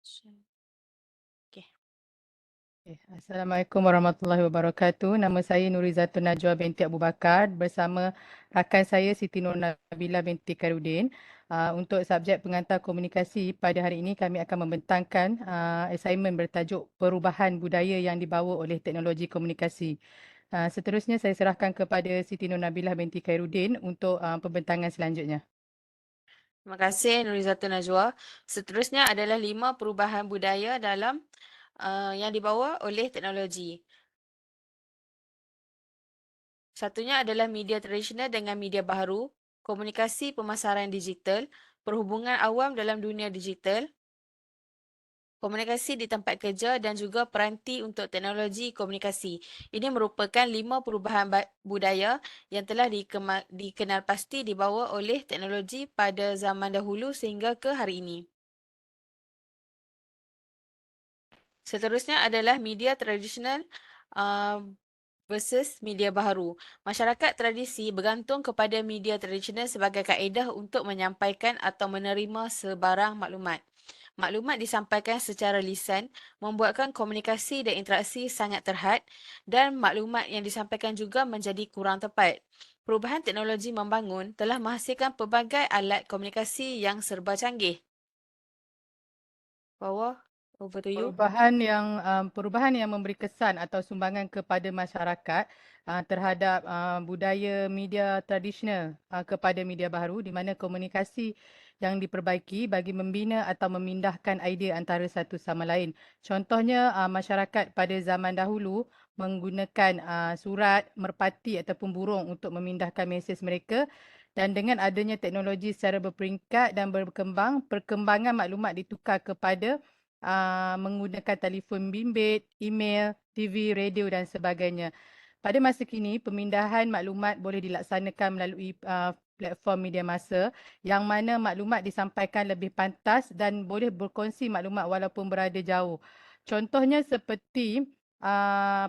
Okay. Assalamualaikum warahmatullahi wabarakatuh. Nama saya Nurizatun Najwa binti Abu Bakar bersama rakan saya Siti Nur Nabila binti Karudin. Untuk subjek pengantar komunikasi pada hari ini kami akan membentangkan assignment bertajuk perubahan budaya yang dibawa oleh teknologi komunikasi. Seterusnya saya serahkan kepada Siti Nur Nabila binti Karudin untuk pembentangan selanjutnya. Terima kasih Nurizatun Najwa. Seterusnya adalah 5 perubahan budaya dalam yang dibawa oleh teknologi. Satunya adalah media tradisional dengan media baharu, komunikasi pemasaran digital, perhubungan awam dalam dunia digital, komunikasi di tempat kerja dan juga peranti untuk teknologi komunikasi. Ini merupakan 5 perubahan budaya yang telah dikenal pasti dibawa oleh teknologi pada zaman dahulu sehingga ke hari ini. Seterusnya adalah media tradisional uh, versus media baharu. Masyarakat tradisi bergantung kepada media tradisional sebagai kaedah untuk menyampaikan atau menerima sebarang maklumat. Maklumat disampaikan secara lisan, membuatkan komunikasi dan interaksi sangat terhad dan maklumat yang disampaikan juga menjadi kurang tepat. Perubahan teknologi membangun telah menghasilkan pelbagai alat komunikasi yang serba canggih. Bawah, over to you. Perubahan yang memberi kesan atau sumbangan kepada masyarakat terhadap budaya media tradisional kepada media baru di mana komunikasi yang diperbaiki bagi membina atau memindahkan idea antara satu sama lain. Contohnya masyarakat pada zaman dahulu menggunakan surat, merpati ataupun burung untuk memindahkan mesej mereka, dan dengan adanya teknologi secara berperingkat dan berkembang, perkembangan maklumat ditukar kepada menggunakan telefon bimbit, email, TV, radio dan sebagainya. Pada masa kini, pemindahan maklumat boleh dilaksanakan melalui platform media massa yang mana maklumat disampaikan lebih pantas dan boleh berkongsi maklumat walaupun berada jauh. Contohnya seperti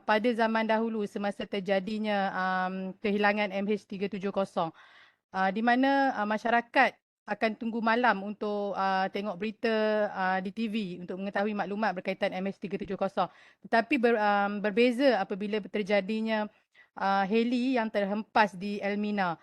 pada zaman dahulu semasa terjadinya kehilangan MH370, di mana masyarakat akan tunggu malam untuk tengok berita di TV untuk mengetahui maklumat berkaitan MH370. Tetapi berbeza apabila terjadinya heli yang terhempas di Elmina.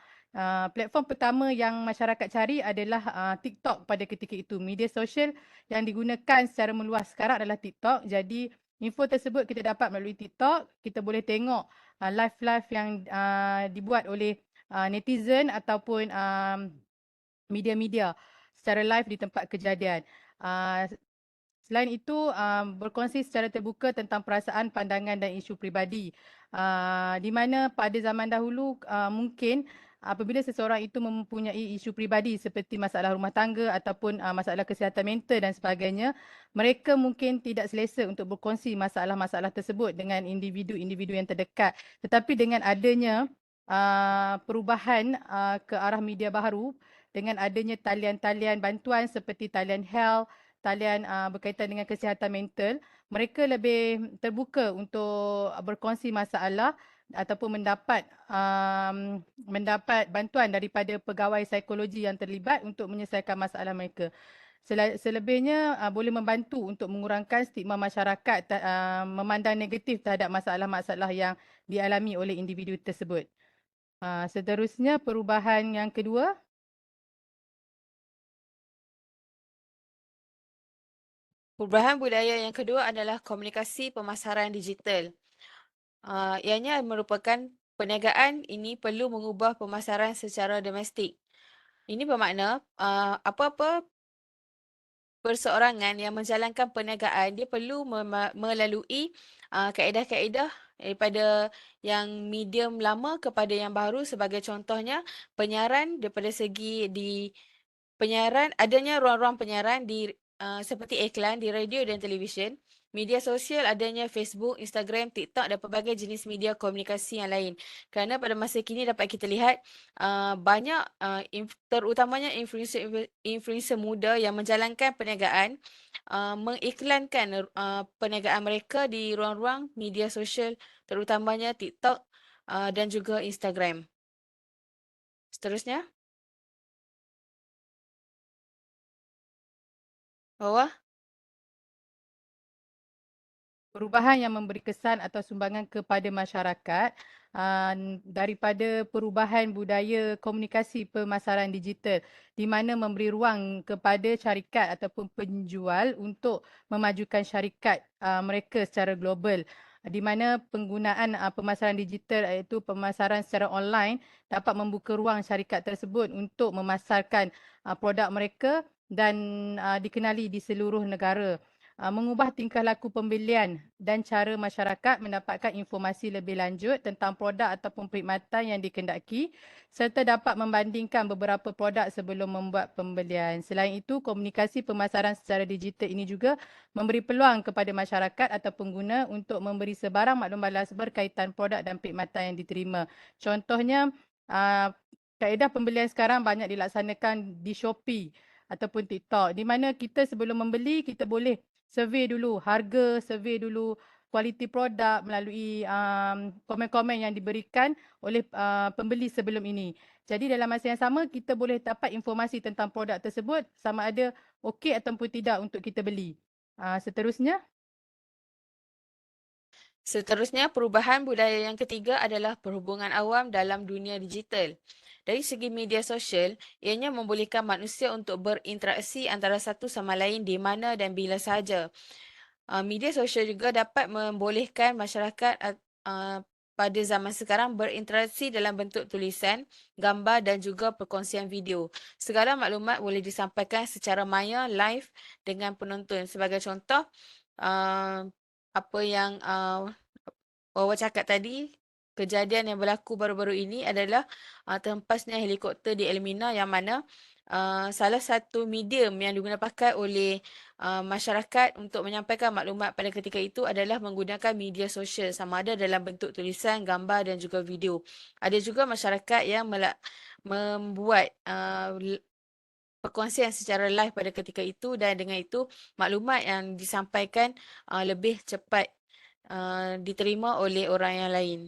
Platform pertama yang masyarakat cari adalah TikTok pada ketika itu. Media sosial yang digunakan secara meluas sekarang adalah TikTok. Jadi info tersebut kita dapat melalui TikTok. Kita boleh tengok live-live yang dibuat oleh netizen ataupun media-media secara live di tempat kejadian. Uh, Selain itu, berkongsi secara terbuka tentang perasaan, pandangan dan isu peribadi. Di mana pada zaman dahulu mungkin apabila seseorang itu mempunyai isu peribadi seperti masalah rumah tangga ataupun masalah kesihatan mental dan sebagainya, mereka mungkin tidak selesa untuk berkongsi masalah-masalah tersebut dengan individu-individu yang terdekat. Tetapi dengan adanya perubahan ke arah media baharu, dengan adanya talian-talian bantuan seperti talian health, talian berkaitan dengan kesihatan mental, mereka lebih terbuka untuk berkongsi masalah ataupun mendapat bantuan daripada pegawai psikologi yang terlibat untuk menyelesaikan masalah mereka. Selebihnya boleh membantu untuk mengurangkan stigma masyarakat memandang negatif terhadap masalah-masalah yang dialami oleh individu tersebut. Seterusnya perubahan yang kedua. Perubahan budaya yang kedua adalah komunikasi pemasaran digital. Ianya merupakan perniagaan ini perlu mengubah pemasaran secara domestik. Ini bermakna apa-apa perseorangan yang menjalankan perniagaan dia perlu melalui kaedah-kaedah daripada yang medium lama kepada yang baru, sebagai contohnya penyiaran daripada segi di penyiaran, adanya ruang-ruang penyiaran di seperti iklan di radio dan televisyen, media sosial adanya Facebook, Instagram, TikTok dan pelbagai jenis media komunikasi yang lain. Kerana pada masa kini dapat kita lihat banyak terutamanya influencer muda yang menjalankan perniagaan mengiklankan perniagaan mereka di ruang-ruang media sosial terutamanya TikTok dan juga Instagram. Seterusnya, bawah. perubahan yang memberi kesan atau sumbangan kepada masyarakat daripada perubahan budaya komunikasi pemasaran digital di mana memberi ruang kepada syarikat ataupun penjual untuk memajukan syarikat mereka secara global di mana penggunaan pemasaran digital iaitu pemasaran secara online dapat membuka ruang syarikat tersebut untuk memasarkan produk mereka dan dikenali di seluruh negara. Mengubah tingkah laku pembelian dan cara masyarakat mendapatkan informasi lebih lanjut tentang produk ataupun perkhidmatan yang dikendaki serta dapat membandingkan beberapa produk sebelum membuat pembelian. Selain itu, komunikasi pemasaran secara digital ini juga memberi peluang kepada masyarakat atau pengguna untuk memberi sebarang maklumat berkaitan produk dan perkhidmatan yang diterima. Contohnya, kaedah pembelian sekarang banyak dilaksanakan di Shopee ataupun TikTok di mana kita sebelum membeli kita boleh survey dulu harga, survey dulu kualiti produk melalui komen-komen yang diberikan oleh pembeli sebelum ini. Jadi dalam masa yang sama kita boleh dapat informasi tentang produk tersebut sama ada okey ataupun tidak untuk kita beli. Seterusnya, Seterusnya, perubahan budaya yang ketiga adalah perhubungan awam dalam dunia digital. Dari segi media sosial, ianya membolehkan manusia untuk berinteraksi antara satu sama lain di mana dan bila sahaja. Media sosial juga dapat membolehkan masyarakat pada zaman sekarang berinteraksi dalam bentuk tulisan, gambar dan juga perkongsian video. Segala maklumat boleh disampaikan secara maya, live dengan penonton. Sebagai contoh, uh, apa yang Wawa cakap tadi, kejadian yang berlaku baru-baru ini adalah terhempasnya helikopter di Elmina yang mana salah satu medium yang digunakan pakai oleh masyarakat untuk menyampaikan maklumat pada ketika itu adalah menggunakan media sosial sama ada dalam bentuk tulisan, gambar dan juga video. Ada juga masyarakat yang membuat perkongsian secara live pada ketika itu dan dengan itu maklumat yang disampaikan lebih cepat diterima oleh orang yang lain.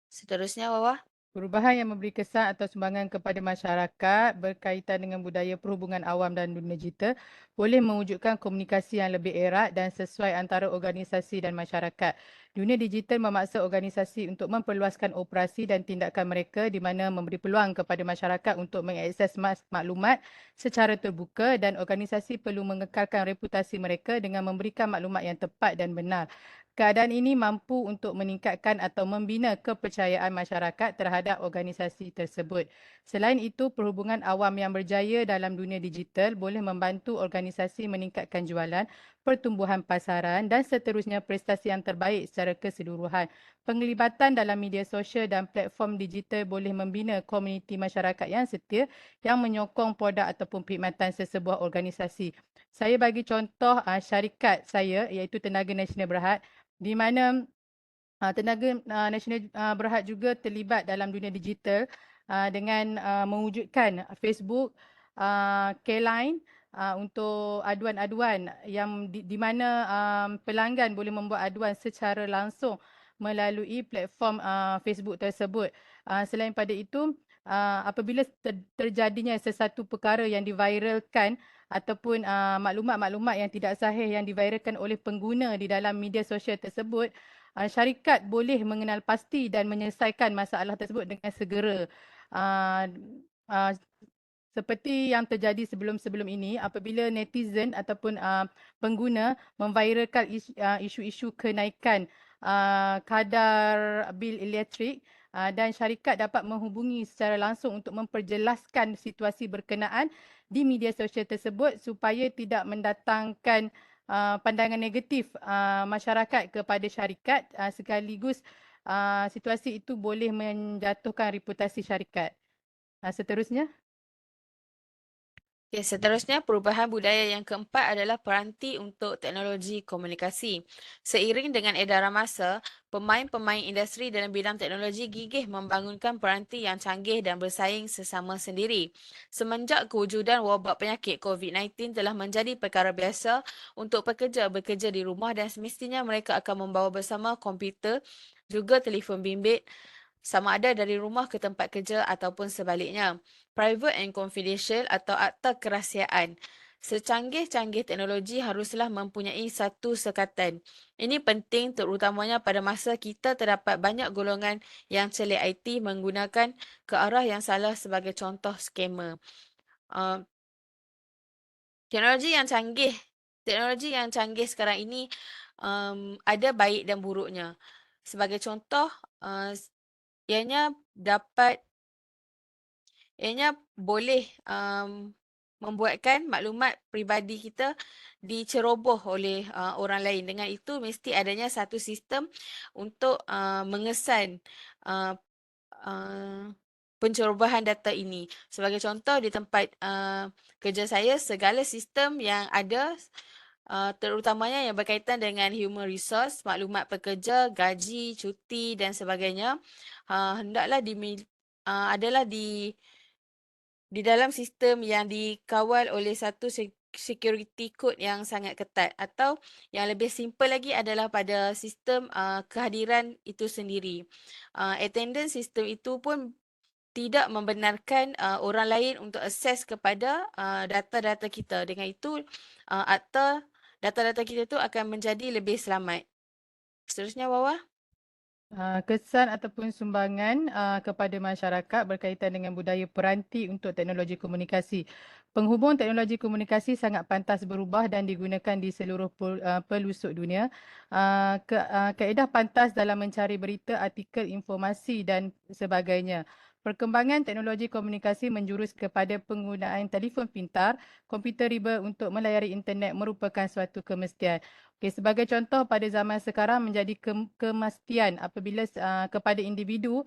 Seterusnya, Wawa. perubahan yang memberi kesan atau sumbangan kepada masyarakat berkaitan dengan budaya perhubungan awam dan dunia digital boleh mewujudkan komunikasi yang lebih erat dan sesuai antara organisasi dan masyarakat. Dunia digital memaksa organisasi untuk memperluaskan operasi dan tindakan mereka di mana memberi peluang kepada masyarakat untuk mengakses maklumat secara terbuka dan organisasi perlu mengekalkan reputasi mereka dengan memberikan maklumat yang tepat dan benar. Keadaan ini mampu untuk meningkatkan atau membina kepercayaan masyarakat terhadap organisasi tersebut. Selain itu, perhubungan awam yang berjaya dalam dunia digital boleh membantu organisasi meningkatkan jualan, pertumbuhan pasaran dan seterusnya prestasi yang terbaik secara keseluruhan. Penglibatan dalam media sosial dan platform digital boleh membina komuniti masyarakat yang setia yang menyokong produk ataupun perkhidmatan sesebuah organisasi. Saya bagi contoh syarikat saya iaitu Tenaga Nasional Berhad di mana Tenaga Nasional Berhad juga terlibat dalam dunia digital dengan mewujudkan Facebook, K-Line untuk aduan-aduan yang di mana pelanggan boleh membuat aduan secara langsung melalui platform Facebook tersebut. Selain pada itu, apabila terjadinya sesuatu perkara yang diviralkan ataupun maklumat-maklumat yang tidak sahih yang diviralkan oleh pengguna di dalam media sosial tersebut, syarikat boleh mengenal pasti dan menyelesaikan masalah tersebut dengan segera. Uh, uh, Seperti yang terjadi sebelum-sebelum ini, apabila netizen ataupun pengguna memviralkan isu-isu kenaikan kadar bil elektrik dan syarikat dapat menghubungi secara langsung untuk memperjelaskan situasi berkenaan di media sosial tersebut supaya tidak mendatangkan pandangan negatif masyarakat kepada syarikat sekaligus situasi itu boleh menjatuhkan reputasi syarikat. Seterusnya. Okay, seterusnya, perubahan budaya yang keempat adalah peranti untuk teknologi komunikasi. Seiring dengan edaran masa, pemain-pemain industri dalam bidang teknologi gigih membangunkan peranti yang canggih dan bersaing sesama sendiri. Semenjak kewujudan wabak penyakit COVID-19 telah menjadi perkara biasa untuk pekerja bekerja di rumah dan semestinya mereka akan membawa bersama komputer, juga telefon bimbit, sama ada dari rumah ke tempat kerja ataupun sebaliknya. Private and confidential atau akta kerahsiaan secanggih-canggih teknologi haruslah mempunyai satu sekatan. Ini penting terutamanya pada masa kita terdapat banyak golongan yang celik IT menggunakan ke arah yang salah sebagai contoh skamer. Uh, teknologi yang canggih, teknologi yang canggih sekarang ini ada baik dan buruknya. Sebagai contoh, ianya dapat ianya boleh membuatkan maklumat peribadi kita diceroboh oleh orang lain. Dengan itu mesti adanya satu sistem untuk mengesan uh, uh, pencerobohan data ini. Sebagai contoh di tempat kerja saya, segala sistem yang ada terutamanya yang berkaitan dengan human resource, maklumat pekerja, gaji, cuti dan sebagainya, hendaklah adalah di dalam sistem yang dikawal oleh satu security code yang sangat ketat, atau yang lebih simple lagi adalah pada sistem kehadiran itu sendiri. Attendance sistem itu pun tidak membenarkan orang lain untuk akses kepada data-data kita. Dengan itu, akta data-data kita tu akan menjadi lebih selamat. Seterusnya, Wawa. Kesan ataupun sumbangan kepada masyarakat berkaitan dengan budaya peranti untuk teknologi komunikasi. Penghubung teknologi komunikasi sangat pantas berubah dan digunakan di seluruh pelosok dunia. Kaedah pantas dalam mencari berita, artikel, informasi dan sebagainya. Perkembangan teknologi komunikasi menjurus kepada penggunaan telefon pintar, komputer riba untuk melayari internet merupakan suatu kemestian. Okey, sebagai contoh pada zaman sekarang menjadi kemestian apabila kepada individu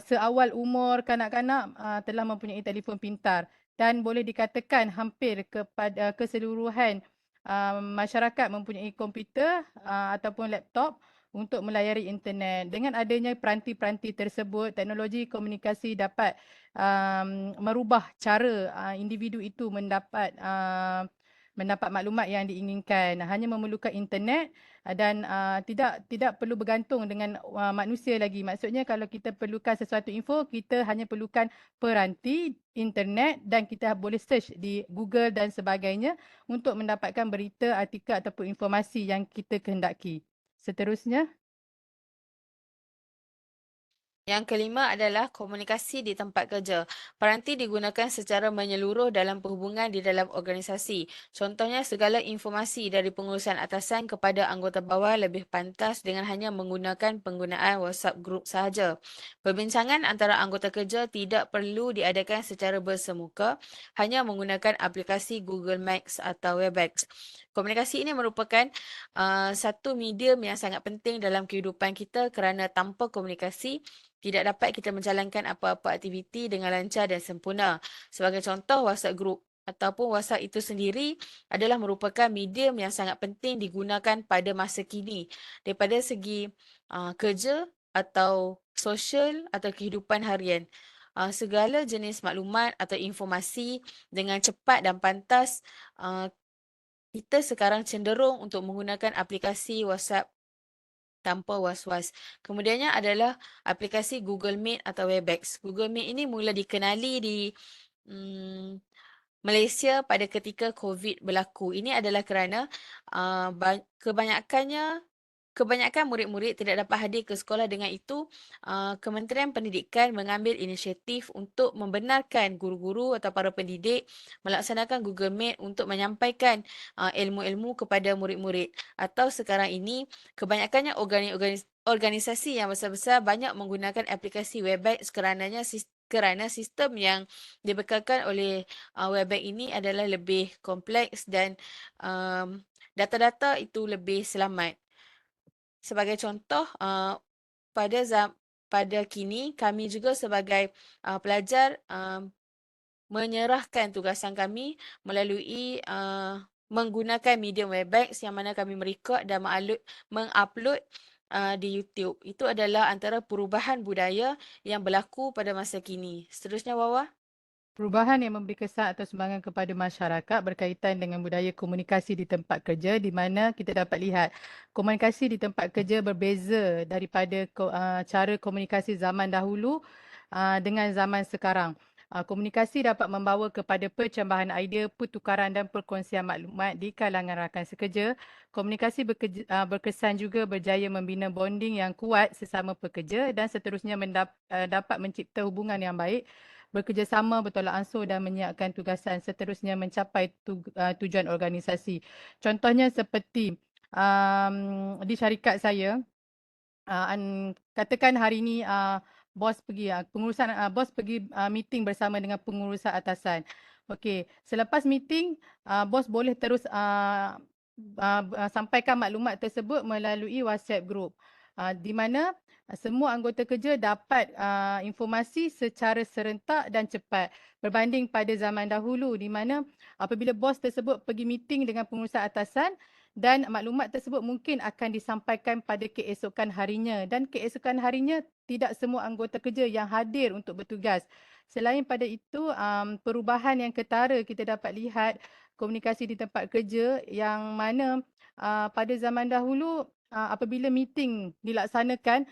seawal umur kanak-kanak telah mempunyai telefon pintar dan boleh dikatakan hampir kepada keseluruhan masyarakat mempunyai komputer ataupun laptop untuk melayari internet. Dengan adanya peranti-peranti tersebut, teknologi komunikasi dapat merubah cara individu itu mendapat maklumat yang diinginkan. Hanya memerlukan internet dan tidak perlu bergantung dengan manusia lagi. Maksudnya kalau kita perlukan sesuatu info, kita hanya perlukan peranti, internet dan kita boleh search di Google dan sebagainya untuk mendapatkan berita, artikel ataupun informasi yang kita kehendaki. Seterusnya. Yang kelima adalah komunikasi di tempat kerja. Peranti digunakan secara menyeluruh dalam perhubungan di dalam organisasi. Contohnya, segala informasi dari pengurusan atasan kepada anggota bawah lebih pantas dengan hanya menggunakan penggunaan WhatsApp group sahaja. Perbincangan antara anggota kerja tidak perlu diadakan secara bersemuka, hanya menggunakan aplikasi Google Maps atau Webex. Komunikasi ini merupakan satu medium yang sangat penting dalam kehidupan kita kerana tanpa komunikasi, tidak dapat kita menjalankan apa-apa aktiviti dengan lancar dan sempurna. Sebagai contoh, WhatsApp Group ataupun WhatsApp itu sendiri adalah merupakan medium yang sangat penting digunakan pada masa kini. Daripada segi kerja atau sosial atau kehidupan harian. Segala jenis maklumat atau informasi dengan cepat dan pantas, kita sekarang cenderung untuk menggunakan aplikasi WhatsApp tanpa was-was. Kemudiannya adalah aplikasi Google Meet atau Webex. Google Meet ini mula dikenali di mm, Malaysia pada ketika COVID berlaku. Ini adalah kerana kebanyakan murid-murid tidak dapat hadir ke sekolah. Dengan itu, Kementerian Pendidikan mengambil inisiatif untuk membenarkan guru-guru atau para pendidik melaksanakan Google Meet untuk menyampaikan ilmu-ilmu kepada murid-murid. Atau sekarang ini, kebanyakannya organisasi yang besar-besar banyak menggunakan aplikasi Webex kerana sistem yang dibekalkan oleh Webex ini adalah lebih kompleks dan data-data itu lebih selamat. Sebagai contoh, pada kini kami juga sebagai pelajar menyerahkan tugasan kami melalui menggunakan medium Webex yang mana kami merekod dan mengupload di YouTube. Itu adalah antara perubahan budaya yang berlaku pada masa kini. Seterusnya, Wawa. Perubahan yang memberi kesan atau sumbangan kepada masyarakat berkaitan dengan budaya komunikasi di tempat kerja di mana kita dapat lihat komunikasi di tempat kerja berbeza daripada cara komunikasi zaman dahulu dengan zaman sekarang. Komunikasi dapat membawa kepada percambahan idea, pertukaran dan perkongsian maklumat di kalangan rakan sekerja. Komunikasi berkesan juga berjaya membina bonding yang kuat sesama pekerja dan seterusnya dapat mencipta hubungan yang baik, bekerjasama bertolak ansur dan menyiapkan tugasan seterusnya mencapai tujuan organisasi. Contohnya seperti di syarikat saya, katakan hari ini bos pergi meeting bersama dengan pengurusan atasan. Okey, selepas meeting bos boleh terus sampaikan maklumat tersebut melalui WhatsApp group. Di mana semua anggota kerja dapat informasi secara serentak dan cepat berbanding pada zaman dahulu di mana apabila bos tersebut pergi meeting dengan pengurusan atasan dan maklumat tersebut mungkin akan disampaikan pada keesokan harinya dan keesokan harinya tidak semua anggota kerja yang hadir untuk bertugas. Selain pada itu, perubahan yang ketara kita dapat lihat komunikasi di tempat kerja yang mana pada zaman dahulu apabila meeting dilaksanakan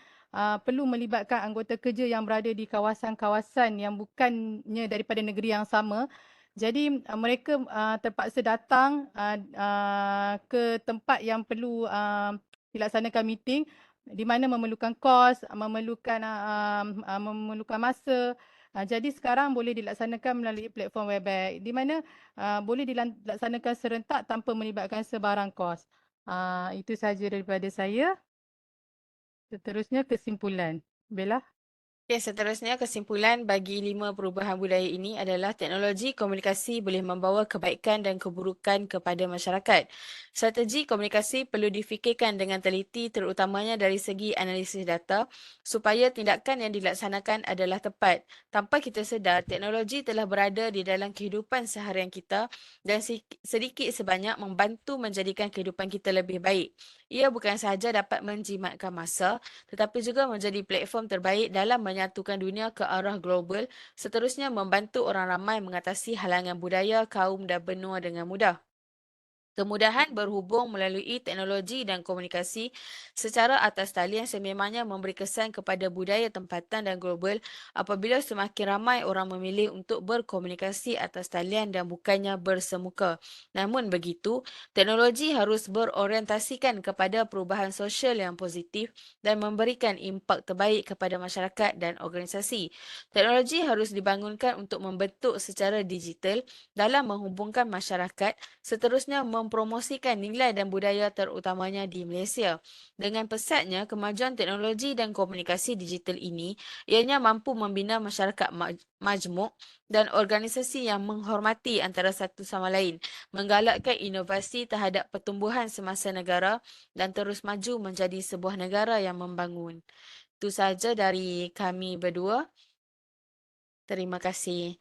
perlu melibatkan anggota kerja yang berada di kawasan-kawasan yang bukannya daripada negeri yang sama. Jadi mereka terpaksa datang ke tempat yang perlu dilaksanakan meeting di mana memerlukan kos, memerlukan masa. Jadi sekarang boleh dilaksanakan melalui platform Webex di mana boleh dilaksanakan serentak tanpa melibatkan sebarang kos. Itu sahaja daripada saya. Seterusnya kesimpulan. Bella? Okey, seterusnya kesimpulan bagi 5 perubahan budaya ini adalah teknologi komunikasi boleh membawa kebaikan dan keburukan kepada masyarakat. Strategi komunikasi perlu difikirkan dengan teliti terutamanya dari segi analisis data supaya tindakan yang dilaksanakan adalah tepat. Tanpa kita sedar, teknologi telah berada di dalam kehidupan seharian kita dan sedikit sebanyak membantu menjadikan kehidupan kita lebih baik. Ia bukan sahaja dapat menjimatkan masa, tetapi juga menjadi platform terbaik dalam menyatukan dunia ke arah global, seterusnya membantu orang ramai mengatasi halangan budaya, kaum dan benua dengan mudah. Kemudahan berhubung melalui teknologi dan komunikasi secara atas talian sememangnya memberi kesan kepada budaya tempatan dan global apabila semakin ramai orang memilih untuk berkomunikasi atas talian dan bukannya bersemuka. Namun begitu, teknologi harus berorientasikan kepada perubahan sosial yang positif dan memberikan impak terbaik kepada masyarakat dan organisasi. Teknologi harus dibangunkan untuk membentuk secara digital dalam menghubungkan masyarakat, seterusnya mempromosikan nilai dan budaya terutamanya di Malaysia. Dengan pesatnya kemajuan teknologi dan komunikasi digital ini, ianya mampu membina masyarakat majmuk dan organisasi yang menghormati antara satu sama lain, menggalakkan inovasi terhadap pertumbuhan semasa negara dan terus maju menjadi sebuah negara yang membangun. Itu sahaja dari kami berdua. Terima kasih.